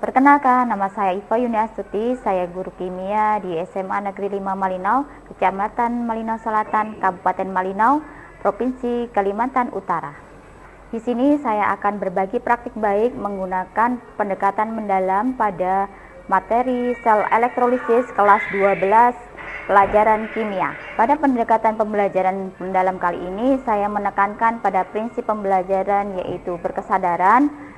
Perkenalkan, nama saya Iva Yuni Astuti, saya guru kimia di SMA Negeri 5 Malinau, Kecamatan Malinau Selatan, Kabupaten Malinau, Provinsi Kalimantan Utara. Di sini saya akan berbagi praktik baik menggunakan pendekatan mendalam pada materi sel elektrolisis kelas 12 pelajaran kimia. Pada pendekatan pembelajaran mendalam kali ini, saya menekankan pada prinsip pembelajaran yaitu berkesadaran,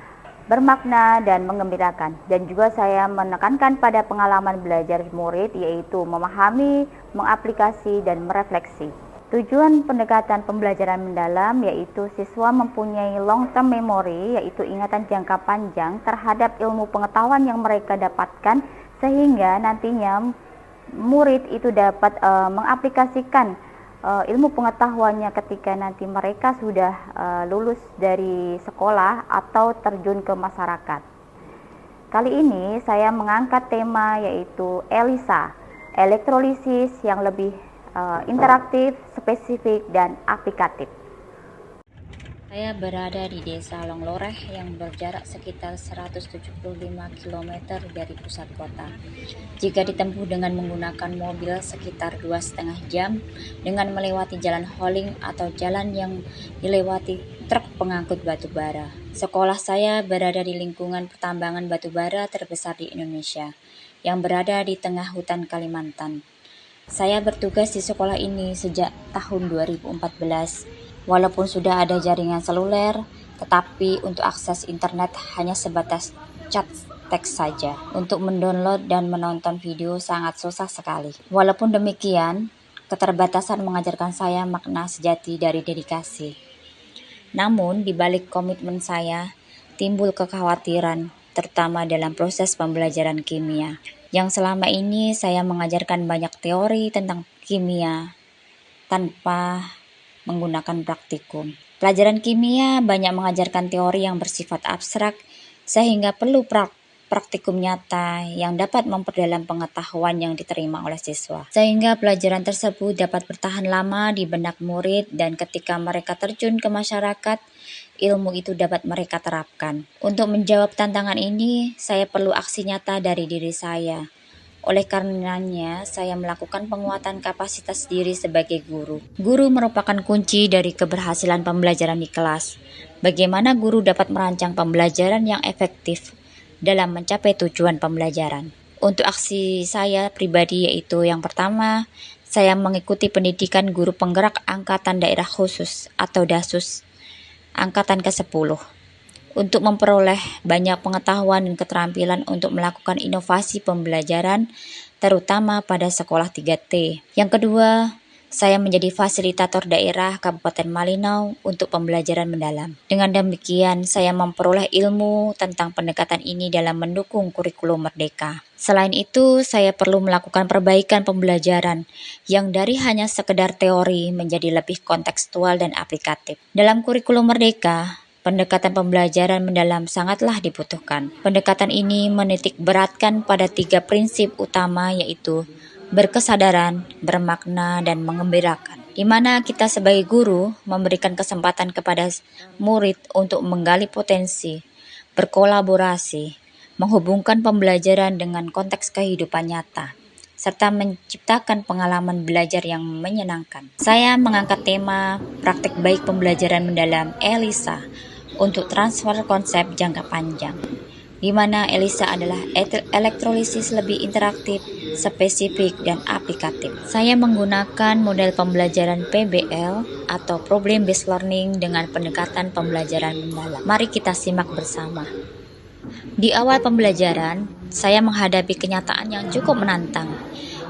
bermakna, dan menggembirakan. Dan juga saya menekankan pada pengalaman belajar murid yaitu memahami, mengaplikasi, dan merefleksi. Tujuan pendekatan pembelajaran mendalam yaitu siswa mempunyai long term memory, yaitu ingatan jangka panjang terhadap ilmu pengetahuan yang mereka dapatkan, sehingga nantinya murid itu dapat mengaplikasikan ilmu pengetahuannya ketika nanti mereka sudah lulus dari sekolah atau terjun ke masyarakat. Kali ini saya mengangkat tema yaitu ELISA, elektrolisis yang lebih interaktif, spesifik, dan aplikatif. Saya berada di Desa Longloreh yang berjarak sekitar 175 km dari pusat kota. Jika ditempuh dengan menggunakan mobil sekitar 2,5 jam dengan melewati jalan hauling atau jalan yang dilewati truk pengangkut batu bara. Sekolah saya berada di lingkungan pertambangan batu bara terbesar di Indonesia yang berada di tengah hutan Kalimantan. Saya bertugas di sekolah ini sejak tahun 2014. Walaupun sudah ada jaringan seluler, tetapi untuk akses internet hanya sebatas chat teks saja. Untuk mendownload dan menonton video sangat susah sekali. Walaupun demikian, keterbatasan mengajarkan saya makna sejati dari dedikasi. Namun, di balik komitmen saya, timbul kekhawatiran, terutama dalam proses pembelajaran kimia. Yang selama ini saya mengajarkan banyak teori tentang kimia tanpa menggunakan praktikum. Pelajaran kimia banyak mengajarkan teori yang bersifat abstrak, sehingga perlu praktikum nyata yang dapat memperdalam pengetahuan yang diterima oleh siswa. Sehingga pelajaran tersebut dapat bertahan lama di benak murid dan ketika mereka terjun ke masyarakat, ilmu itu dapat mereka terapkan. Untuk menjawab tantangan ini, saya perlu aksi nyata dari diri saya. Oleh karenanya, saya melakukan penguatan kapasitas diri sebagai guru. Guru merupakan kunci dari keberhasilan pembelajaran di kelas. Bagaimana guru dapat merancang pembelajaran yang efektif dalam mencapai tujuan pembelajaran? Untuk aksi saya pribadi yaitu yang pertama, saya mengikuti pendidikan guru penggerak Angkatan Daerah Khusus atau DASUS Angkatan ke-10. Untuk memperoleh banyak pengetahuan dan keterampilan untuk melakukan inovasi pembelajaran, terutama pada sekolah 3T. Yang kedua, saya menjadi fasilitator daerah Kabupaten Malinau untuk pembelajaran mendalam. Dengan demikian, saya memperoleh ilmu tentang pendekatan ini dalam mendukung kurikulum merdeka. Selain itu, saya perlu melakukan perbaikan pembelajaran yang dari hanya sekedar teori menjadi lebih kontekstual dan aplikatif. Dalam kurikulum merdeka, pendekatan pembelajaran mendalam sangatlah dibutuhkan. Pendekatan ini menitik beratkan pada 3 prinsip utama yaitu berkesadaran, bermakna, dan mengembirakan. Di mana kita sebagai guru memberikan kesempatan kepada murid untuk menggali potensi, berkolaborasi, menghubungkan pembelajaran dengan konteks kehidupan nyata, serta menciptakan pengalaman belajar yang menyenangkan. Saya mengangkat tema praktik baik pembelajaran mendalam ELISA untuk transfer konsep jangka panjang, di mana ELISA adalah elektrolisis lebih interaktif, spesifik, dan aplikatif. Saya menggunakan model pembelajaran PBL atau Problem Based Learning dengan pendekatan pembelajaran mendalam. Mari kita simak bersama. Di awal pembelajaran, saya menghadapi kenyataan yang cukup menantang,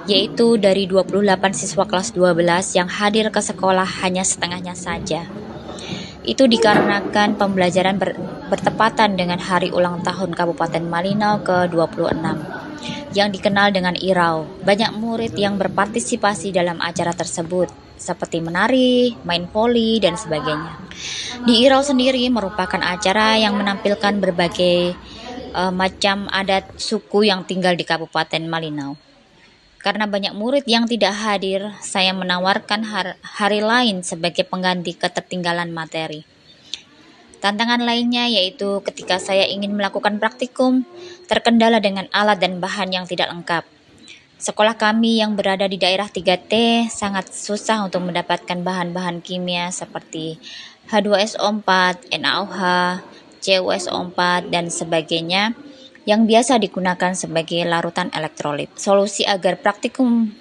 yaitu dari 28 siswa kelas 12 yang hadir ke sekolah hanya setengahnya saja. Itu dikarenakan pembelajaran bertepatan dengan hari ulang tahun Kabupaten Malinau ke-26 yang dikenal dengan IRAU. Banyak murid yang berpartisipasi dalam acara tersebut, seperti menari, main voli, dan sebagainya. Di IRAU sendiri merupakan acara yang menampilkan berbagai macam adat suku yang tinggal di Kabupaten Malinau. Karena banyak murid yang tidak hadir, saya menawarkan hari lain sebagai pengganti ketertinggalan materi. Tantangan lainnya yaitu ketika saya ingin melakukan praktikum, terkendala dengan alat dan bahan yang tidak lengkap. Sekolah kami yang berada di daerah 3T sangat susah untuk mendapatkan bahan-bahan kimia seperti H2SO4, NaOH, CuSO4, dan sebagainya yang biasa digunakan sebagai larutan elektrolit. Solusi agar praktikum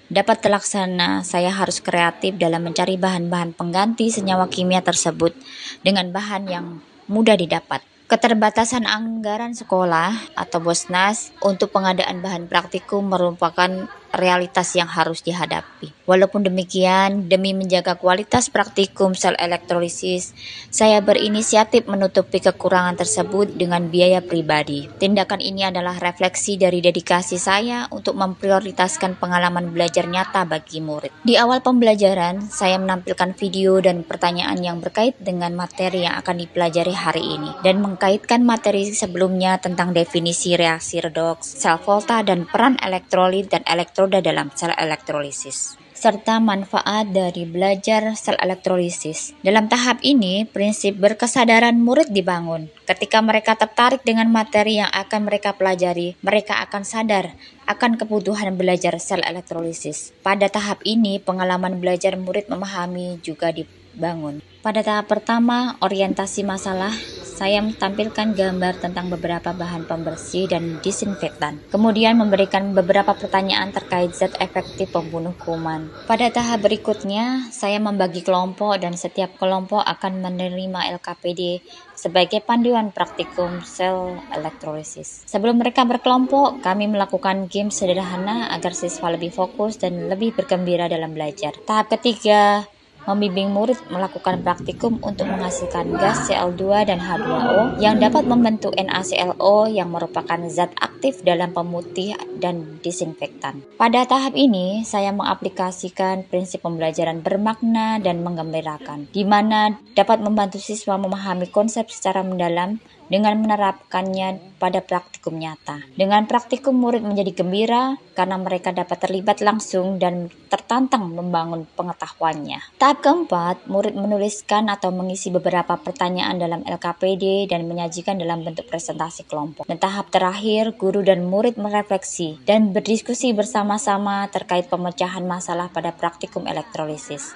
dapat terlaksana, saya harus kreatif dalam mencari bahan-bahan pengganti senyawa kimia tersebut dengan bahan yang mudah didapat. Keterbatasan anggaran sekolah atau Bosnas untuk pengadaan bahan praktikum merupakan realitas yang harus dihadapi. Walaupun demikian, demi menjaga kualitas praktikum sel elektrolisis, saya berinisiatif menutupi kekurangan tersebut dengan biaya pribadi. Tindakan ini adalah refleksi dari dedikasi saya untuk memprioritaskan pengalaman belajar nyata bagi murid. Di awal pembelajaran, saya menampilkan video dan pertanyaan yang berkait dengan materi yang akan dipelajari hari ini dan mengkaitkan materi sebelumnya tentang definisi reaksi redoks, sel volta, dan peran elektrolit dan elektroda dalam sel elektrolisis, serta manfaat dari belajar sel elektrolisis. Dalam tahap ini, prinsip berkesadaran murid dibangun. Ketika mereka tertarik dengan materi yang akan mereka pelajari, mereka akan sadar akan kebutuhan belajar sel elektrolisis. Pada tahap ini, pengalaman belajar murid memahami juga dibangun. Pada tahap pertama, orientasi masalah, saya tampilkan gambar tentang beberapa bahan pembersih dan disinfektan. Kemudian memberikan beberapa pertanyaan terkait zat efektif pembunuh kuman. Pada tahap berikutnya, saya membagi kelompok dan setiap kelompok akan menerima LKPD sebagai panduan praktikum sel elektrolisis. Sebelum mereka berkelompok, kami melakukan game sederhana agar siswa lebih fokus dan lebih bergembira dalam belajar. Tahap ketiga, membimbing murid melakukan praktikum untuk menghasilkan gas Cl2 dan H2O yang dapat membentuk NaClO yang merupakan zat aktif dalam pemutih dan disinfektan. Pada tahap ini, saya mengaplikasikan prinsip pembelajaran bermakna dan menggembirakan, di mana dapat membantu siswa memahami konsep secara mendalam dengan menerapkannya pada praktikum nyata. Dengan praktikum, murid menjadi gembira karena mereka dapat terlibat langsung dan tertantang membangun pengetahuannya. Tahap keempat, murid menuliskan atau mengisi beberapa pertanyaan dalam LKPD dan menyajikan dalam bentuk presentasi kelompok. Dan tahap terakhir, guru dan murid merefleksi dan berdiskusi bersama-sama terkait pemecahan masalah pada praktikum elektrolisis.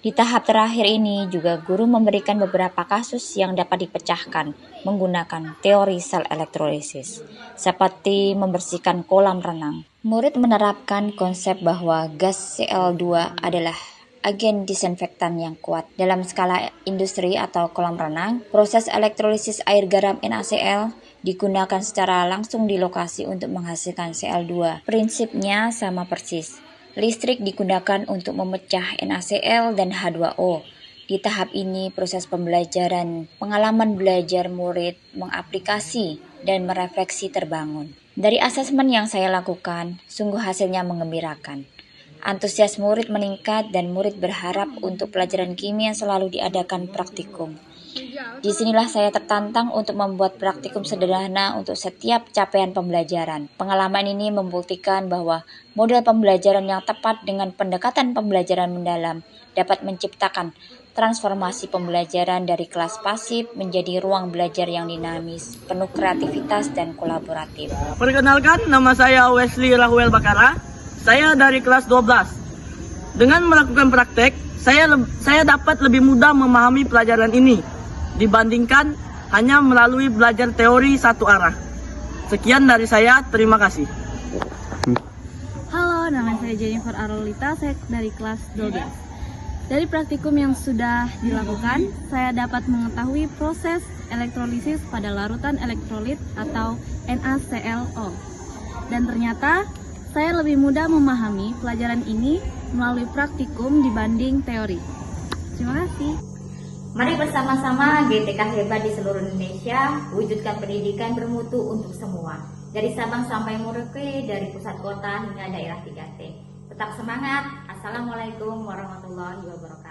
Di tahap terakhir ini juga guru memberikan beberapa kasus yang dapat dipecahkan menggunakan teori sel elektrolisis, seperti membersihkan kolam renang. Murid menerapkan konsep bahwa gas Cl2 adalah agen disinfektan yang kuat. Dalam skala industri atau kolam renang, proses elektrolisis air garam NaCl digunakan secara langsung di lokasi untuk menghasilkan Cl2. Prinsipnya sama persis. Listrik digunakan untuk memecah NaCl dan H2O. Di tahap ini, proses pembelajaran, pengalaman belajar murid mengaplikasi dan merefleksi terbangun. Dari asesmen yang saya lakukan, sungguh hasilnya mengembirakan. Antusias murid meningkat dan murid berharap untuk pelajaran kimia selalu diadakan praktikum. Disinilah saya tertantang untuk membuat praktikum sederhana untuk setiap capaian pembelajaran. Pengalaman ini membuktikan bahwa model pembelajaran yang tepat dengan pendekatan pembelajaran mendalam dapat menciptakan transformasi pembelajaran dari kelas pasif menjadi ruang belajar yang dinamis, penuh kreativitas dan kolaboratif. Perkenalkan, nama saya Wesley Rahuel Bakara. Saya dari kelas 12. Dengan melakukan praktek, saya dapat lebih mudah memahami pelajaran ini dibandingkan hanya melalui belajar teori satu arah. Sekian dari saya, terima kasih. Halo, nama saya Jennifer Arolita, saya dari kelas 12. Dari praktikum yang sudah dilakukan, saya dapat mengetahui proses elektrolisis pada larutan elektrolit atau NaClO. Dan ternyata, saya lebih mudah memahami pelajaran ini melalui praktikum dibanding teori. Terima kasih. Mari bersama-sama GTK hebat di seluruh Indonesia, wujudkan pendidikan bermutu untuk semua. Dari Sabang sampai Merauke, dari pusat kota hingga daerah 3T. Tetap semangat. Assalamualaikum warahmatullahi wabarakatuh.